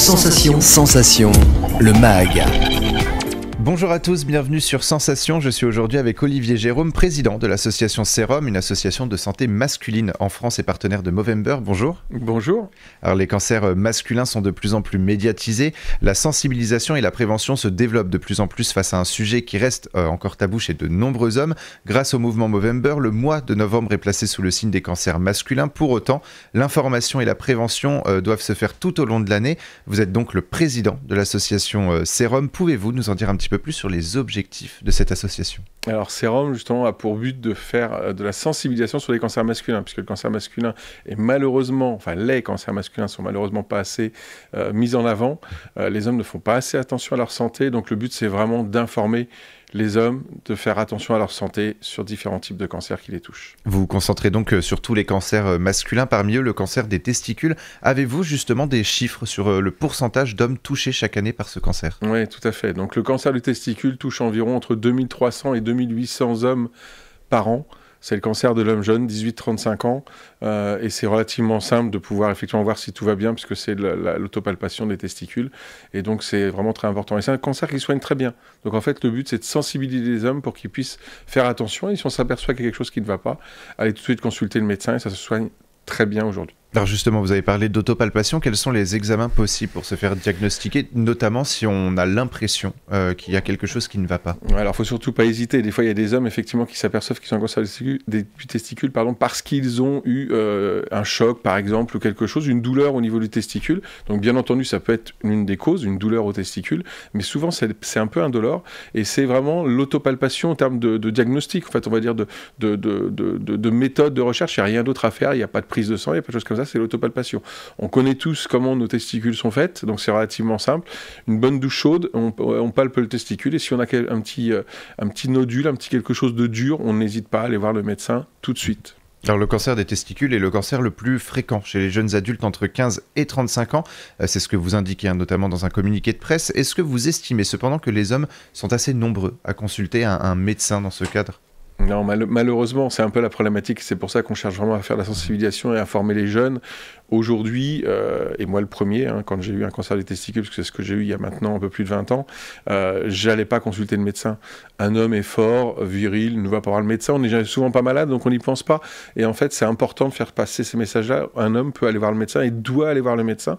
Sensation, le MAG. Bonjour à tous, bienvenue sur Sensation. Je suis aujourd'hui avec Olivier Jérôme, président de l'association Sérum, une association de santé masculine en France et partenaire de Movember. Bonjour. Bonjour. Alors les cancers masculins sont de plus en plus médiatisés. La sensibilisation et la prévention se développent de plus en plus face à un sujet qui reste encore tabou chez de nombreux hommes. Grâce au mouvement Movember, le mois de novembre est placé sous le signe des cancers masculins. Pour autant, l'information et la prévention doivent se faire tout au long de l'année. Vous êtes donc le président de l'association Sérum. Pouvez-vous nous en dire un petit peu plus sur les objectifs de cette association? Alors Sérum justement a pour but de faire de la sensibilisation sur les cancers masculins, puisque le cancer masculin est malheureusement, enfin les cancers masculins sont malheureusement pas assez mis en avant. Les hommes ne font pas assez attention à leur santé, donc le but c'est vraiment d'informer les hommes, de faire attention à leur santé sur différents types de cancers qui les touchent. Vous vous concentrez donc sur tous les cancers masculins, parmi eux le cancer des testicules. Avez-vous justement des chiffres sur le pourcentage d'hommes touchés chaque année par ce cancer? Oui, tout à fait. Donc le cancer du testicule touche environ entre 2300 et 2800 hommes par an. C'est le cancer de l'homme jeune, 18-35 ans, et c'est relativement simple de pouvoir effectivement voir si tout va bien, puisque c'est l'autopalpation des testicules, et donc c'est vraiment très important. Et c'est un cancer qui soigne très bien. Donc en fait, le but, c'est de sensibiliser les hommes pour qu'ils puissent faire attention, et si on s'aperçoit qu'il y a quelque chose qui ne va pas, aller tout de suite consulter le médecin, et ça se soigne très bien aujourd'hui. Alors justement, vous avez parlé d'autopalpation. Quels sont les examens possibles pour se faire diagnostiquer, notamment si on a l'impression qu'il y a quelque chose qui ne va pas? Alors, il ne faut surtout pas hésiter. Des fois, il y a des hommes, effectivement, qui s'aperçoivent qu'ils sont en cancer du testicule, parce qu'ils ont eu un choc, par exemple, ou quelque chose, une douleur au niveau du testicule. Donc, bien entendu, ça peut être une des causes, une douleur au testicule, mais souvent, c'est un peu indolore, et c'est vraiment l'autopalpation en termes de diagnostic, en fait, on va dire, de méthode de recherche. Il n'y a rien d'autre à faire, il n'y a pas de prise de sang, il n'y a pas de choses comme ça. C'est l'autopalpation. On connaît tous comment nos testicules sont faites, donc c'est relativement simple. Une bonne douche chaude, on palpe le testicule, et si on a un petit nodule, un petit quelque chose de dur, on n'hésite pas à aller voir le médecin tout de suite. Alors le cancer des testicules est le cancer le plus fréquent chez les jeunes adultes entre 15 et 35 ans. C'est ce que vous indiquez notamment dans un communiqué de presse. Est-ce que vous estimez cependant que les hommes sont assez nombreux à consulter un médecin dans ce cadre? Non, malheureusement, c'est un peu la problématique. C'est pour ça qu'on cherche vraiment à faire la sensibilisation et à former les jeunes. Aujourd'hui, et moi le premier, quand j'ai eu un cancer des testicules, parce que c'est ce que j'ai eu il y a maintenant un peu plus de 20 ans, j'allais pas consulter le médecin. Un homme est fort, viril, ne va pas voir le médecin, on n'est souvent pas malade, donc on n'y pense pas. Et en fait, c'est important de faire passer ces messages-là. Un homme peut aller voir le médecin et doit aller voir le médecin.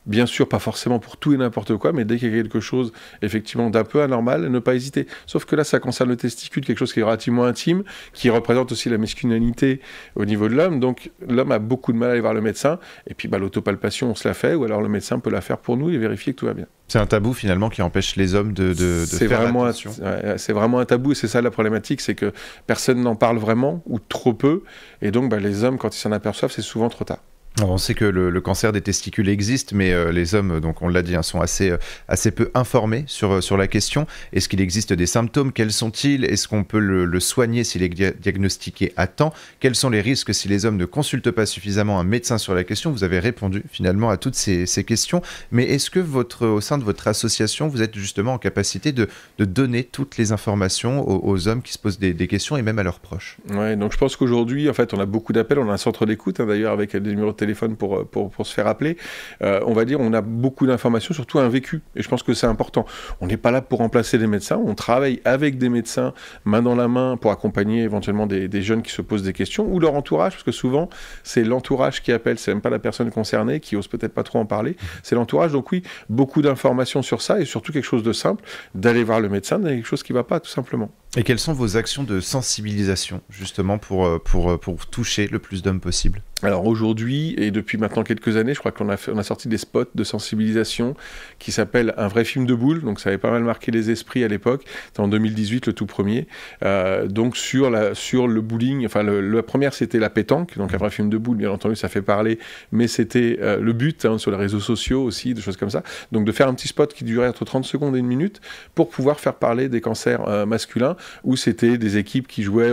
Bien sûr, pas forcément pour tout et n'importe quoi, mais dès qu'il y a quelque chose, effectivement, d'un peu anormal, ne pas hésiter. Sauf que là, ça concerne le testicule, quelque chose qui est relativement intime, qui représente aussi la masculinité au niveau de l'homme. Donc, l'homme a beaucoup de mal à aller voir le médecin. Et puis, l'autopalpation, on se la fait, ou alors le médecin peut la faire pour nous et vérifier que tout va bien. C'est un tabou, finalement, qui empêche les hommes de faire attention. C'est vraiment un tabou, et c'est ça la problématique, c'est que personne n'en parle vraiment, ou trop peu. Et donc, les hommes, quand ils s'en aperçoivent, c'est souvent trop tard. Alors on sait que le cancer des testicules existe, mais les hommes, donc on l'a dit, sont assez peu informés sur la question. Est-ce qu'il existe des symptômes? Quels sont-ils? Est-ce qu'on peut le soigner s'il est diagnostiqué à temps? Quels sont les risques si les hommes ne consultent pas suffisamment un médecin sur la question? Vous avez répondu finalement à toutes ces questions. Mais est-ce que au sein de votre association, vous êtes justement en capacité de donner toutes les informations aux hommes qui se posent des questions et même à leurs proches? Ouais, donc je pense qu'aujourd'hui, en fait, on a beaucoup d'appels. On a un centre d'écoute, d'ailleurs, avec des numéros de téléphone pour se faire appeler. On va dire, on a beaucoup d'informations, surtout un vécu, et je pense que c'est important. On n'est pas là pour remplacer les médecins, on travaille avec des médecins main dans la main pour accompagner éventuellement des jeunes qui se posent des questions, ou leur entourage, parce que souvent c'est l'entourage qui appelle, c'est même pas la personne concernée qui ose peut-être pas trop en parler, c'est l'entourage. Donc oui, beaucoup d'informations sur ça, et surtout quelque chose de simple, d'aller voir le médecin, quelque chose qui va pas, tout simplement. Et quelles sont vos actions de sensibilisation, justement, pour toucher le plus d'hommes possible? Alors aujourd'hui, et depuis maintenant quelques années, je crois qu'on a sorti des spots de sensibilisation qui s'appellent Un vrai film de boule. Donc ça avait pas mal marqué les esprits à l'époque. C'était en 2018, le tout premier. Donc sur le bowling, enfin la première c'était la pétanque. Donc un vrai film de boule, bien entendu, ça fait parler, mais c'était le but, sur les réseaux sociaux aussi, des choses comme ça. Donc de faire un petit spot qui durait entre 30 secondes et 1 minute pour pouvoir faire parler des cancers masculins. où c'était des équipes qui jouaient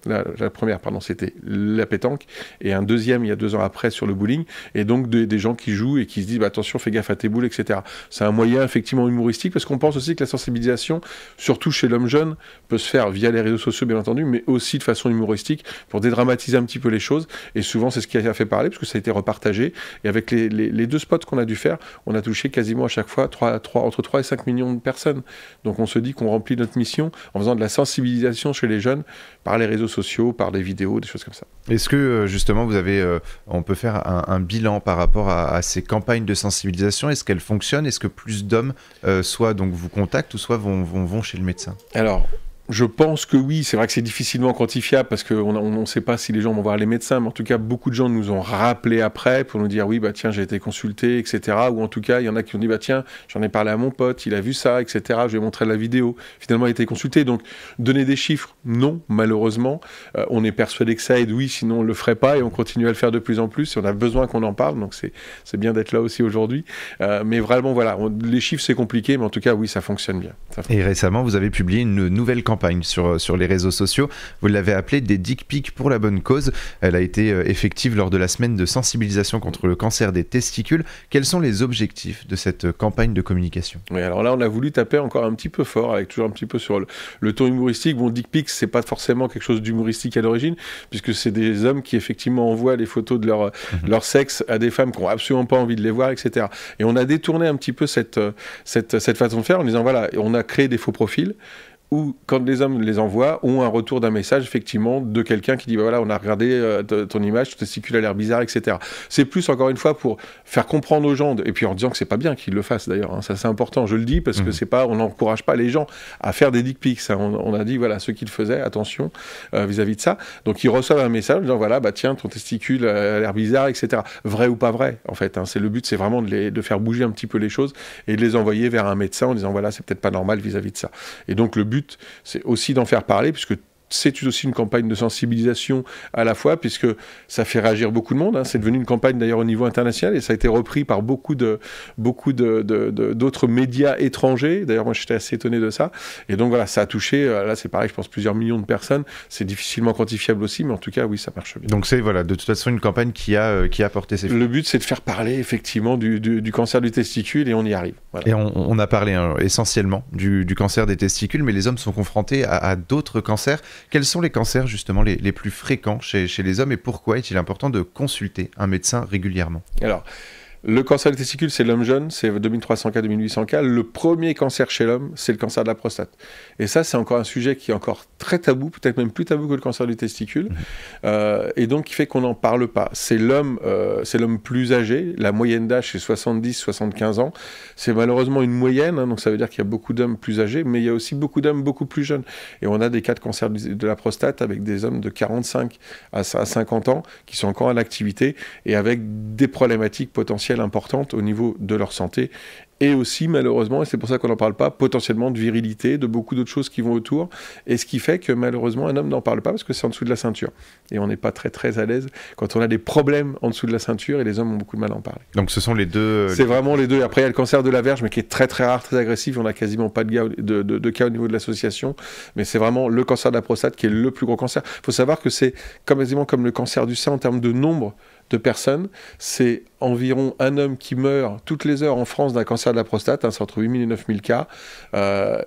la première, pardon, c'était la pétanque, et un deuxième, il y a 2 ans après, sur le bowling, et donc des gens qui jouent et qui se disent bah, attention, fais gaffe à tes boules, etc. C'est un moyen effectivement humoristique, parce qu'on pense aussi que la sensibilisation, surtout chez l'homme jeune, peut se faire via les réseaux sociaux, bien entendu, mais aussi de façon humoristique, pour dédramatiser un petit peu les choses, et souvent c'est ce qui a fait parler, parce que ça a été repartagé, et avec les 2 spots qu'on a dû faire, on a touché quasiment à chaque fois entre 3 et 5 millions de personnes. Donc on se dit qu'on remplit notre mission en faisant de la sensibilisation chez les jeunes par les réseaux sociaux, par des vidéos, des choses comme ça. Est-ce que justement on peut faire un bilan par rapport à ces campagnes de sensibilisation? Est-ce qu'elles fonctionnent? Est-ce que plus d'hommes soit donc vous contactent ou soit vont chez le médecin? Alors, je pense que oui, c'est vrai que c'est difficilement quantifiable parce qu'on ne sait pas si les gens vont voir les médecins, mais en tout cas, beaucoup de gens nous ont rappelé après pour nous dire oui, bah tiens, j'ai été consulté, etc. Ou en tout cas, il y en a qui ont dit bah tiens, j'en ai parlé à mon pote, il a vu ça, etc. Je lui ai montré la vidéo. Finalement, il a été consulté. Donc, donner des chiffres, non, malheureusement. On est persuadé que ça aide, oui, sinon on ne le ferait pas et on continue à le faire de plus en plus. Et on a besoin qu'on en parle, donc c'est bien d'être là aussi aujourd'hui. Mais vraiment, voilà, les chiffres, c'est compliqué, mais en tout cas, oui, ça fonctionne bien. Et récemment, vous avez publié une nouvelle campagne sur les réseaux sociaux. Vous l'avez appelée des dick pics pour la bonne cause. Elle a été effective lors de la semaine de sensibilisation contre le cancer des testicules. Quels sont les objectifs de cette campagne de communication? Oui, alors là, on a voulu taper encore un petit peu fort, avec toujours un petit peu sur le ton humoristique. Bon, dick pics, c'est pas forcément quelque chose d'humoristique à l'origine, puisque c'est des hommes qui effectivement envoient les photos de leur sexe à des femmes qui n'ont absolument pas envie de les voir, etc. Et on a détourné un petit peu cette façon de faire en disant, voilà, on a créé des faux profils, ou quand les hommes les envoient, ont un retour d'un message effectivement de quelqu'un qui dit bah voilà, on a regardé ton image, ton testicule a l'air bizarre, etc. C'est plus encore une fois pour faire comprendre aux gens, et puis en disant que c'est pas bien qu'ils le fassent d'ailleurs, hein, ça c'est important, je le dis parce que c'est pas, on n'encourage pas les gens à faire des dick pics, hein. On a dit voilà, ceux qui le faisaient, attention vis-à-vis de ça. Donc ils reçoivent un message en disant voilà, bah tiens, ton testicule a l'air bizarre, etc. Vrai ou pas vrai en fait, hein, c'est le but, c'est vraiment de faire bouger un petit peu les choses et de les envoyer vers un médecin en disant voilà, c'est peut-être pas normal vis-à-vis de ça. Et donc le but, c'est aussi d'en faire parler, puisque c'est aussi une campagne de sensibilisation à la fois, puisque ça fait réagir beaucoup de monde, hein. C'est devenu une campagne d'ailleurs au niveau international et ça a été repris par beaucoup d'autres médias étrangers. D'ailleurs, moi j'étais assez étonné de ça. Et donc voilà, ça a touché, là c'est pareil, je pense plusieurs millions de personnes. C'est difficilement quantifiable aussi, mais en tout cas, oui, ça marche bien. Donc c'est voilà, de toute façon une campagne qui a porté ses fruits. Le but, c'est de faire parler effectivement du cancer du testicule et on y arrive. Voilà. Et on a parlé essentiellement du cancer des testicules, mais les hommes sont confrontés à d'autres cancers. Quels sont les cancers justement les plus fréquents chez les hommes et pourquoi est-il important de consulter un médecin régulièrement? Alors, le cancer des testicules, c'est l'homme jeune, c'est 2300 cas, 2800 cas. Le premier cancer chez l'homme, c'est le cancer de la prostate. Et ça, c'est encore un sujet qui est encore très tabou, peut-être même plus tabou que le cancer du testicule, et donc qui fait qu'on n'en parle pas. C'est l'homme plus âgé, la moyenne d'âge c'est 70-75 ans. C'est malheureusement une moyenne, hein, donc ça veut dire qu'il y a beaucoup d'hommes plus âgés, mais il y a aussi beaucoup d'hommes beaucoup plus jeunes. Et on a des cas de cancer de la prostate avec des hommes de 45 à 50 ans qui sont encore en activité et avec des problématiques potentielles importantes au niveau de leur santé et aussi malheureusement, et c'est pour ça qu'on n'en parle pas, potentiellement de virilité, de beaucoup d'autres choses qui vont autour, et ce qui fait que malheureusement un homme n'en parle pas parce que c'est en dessous de la ceinture et on n'est pas très très à l'aise quand on a des problèmes en dessous de la ceinture et les hommes ont beaucoup de mal à en parler. Donc ce sont les deux... C'est vraiment les deux. Après il y a le cancer de la verge mais qui est très très rare, très agressif, on n'a quasiment pas de cas au niveau de l'association, mais c'est vraiment le cancer de la prostate qui est le plus gros cancer. Il faut savoir que c'est quasiment comme le cancer du sein en termes de nombre de personnes, c'est environ un homme qui meurt toutes les heures en France d'un cancer de la prostate, hein, c'est entre 8000 et 9000 cas,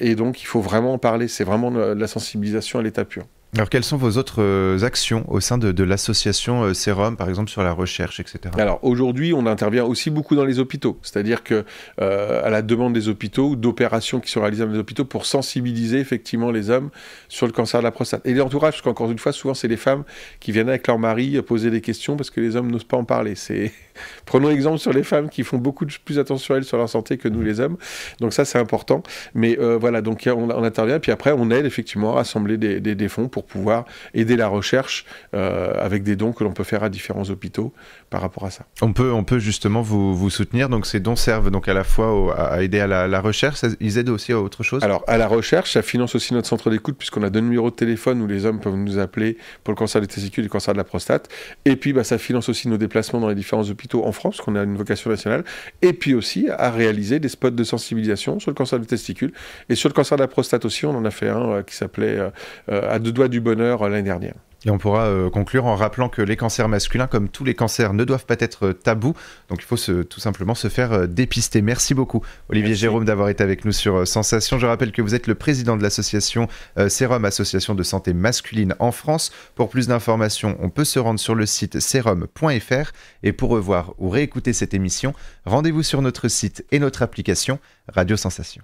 et donc il faut vraiment en parler, c'est vraiment la sensibilisation à l'état pur. Alors, quelles sont vos autres actions au sein de l'association Sérum, par exemple sur la recherche, etc. Alors, aujourd'hui, on intervient aussi beaucoup dans les hôpitaux, c'est-à-dire que à la demande des hôpitaux ou d'opérations qui sont réalisées dans les hôpitaux pour sensibiliser effectivement les hommes sur le cancer de la prostate. Et l'entourage, parce qu'encore une fois, souvent, c'est les femmes qui viennent avec leur mari poser des questions parce que les hommes n'osent pas en parler. Prenons exemple sur les femmes qui font beaucoup plus attention à elles sur leur santé que nous les hommes. Donc ça, c'est important. Mais voilà, donc on intervient, puis après, on aide effectivement à rassembler des fonds pour pour pouvoir aider la recherche avec des dons que l'on peut faire à différents hôpitaux par rapport à ça. On peut justement vous soutenir, donc ces dons servent donc à la fois à aider à la recherche, ils aident aussi à autre chose? Alors à la recherche, ça finance aussi notre centre d'écoute puisqu'on a 2 numéros de téléphone où les hommes peuvent nous appeler pour le cancer des testicules et le cancer de la prostate, et puis ça finance aussi nos déplacements dans les différents hôpitaux en France, parce qu'on a une vocation nationale, et puis aussi à réaliser des spots de sensibilisation sur le cancer des testicules, et sur le cancer de la prostate aussi, on en a fait un qui s'appelait À 2 doigts du bonheur l'année dernière. Et on pourra conclure en rappelant que les cancers masculins, comme tous les cancers, ne doivent pas être tabous. Donc il faut tout simplement se faire dépister. Merci beaucoup, Olivier Jérôme, d'avoir été avec nous sur Sensation. Je rappelle que vous êtes le président de l'association Sérum, association de santé masculine en France. Pour plus d'informations, on peut se rendre sur le site serum.fr. Et pour revoir ou réécouter cette émission, rendez-vous sur notre site et notre application Radio Sensation.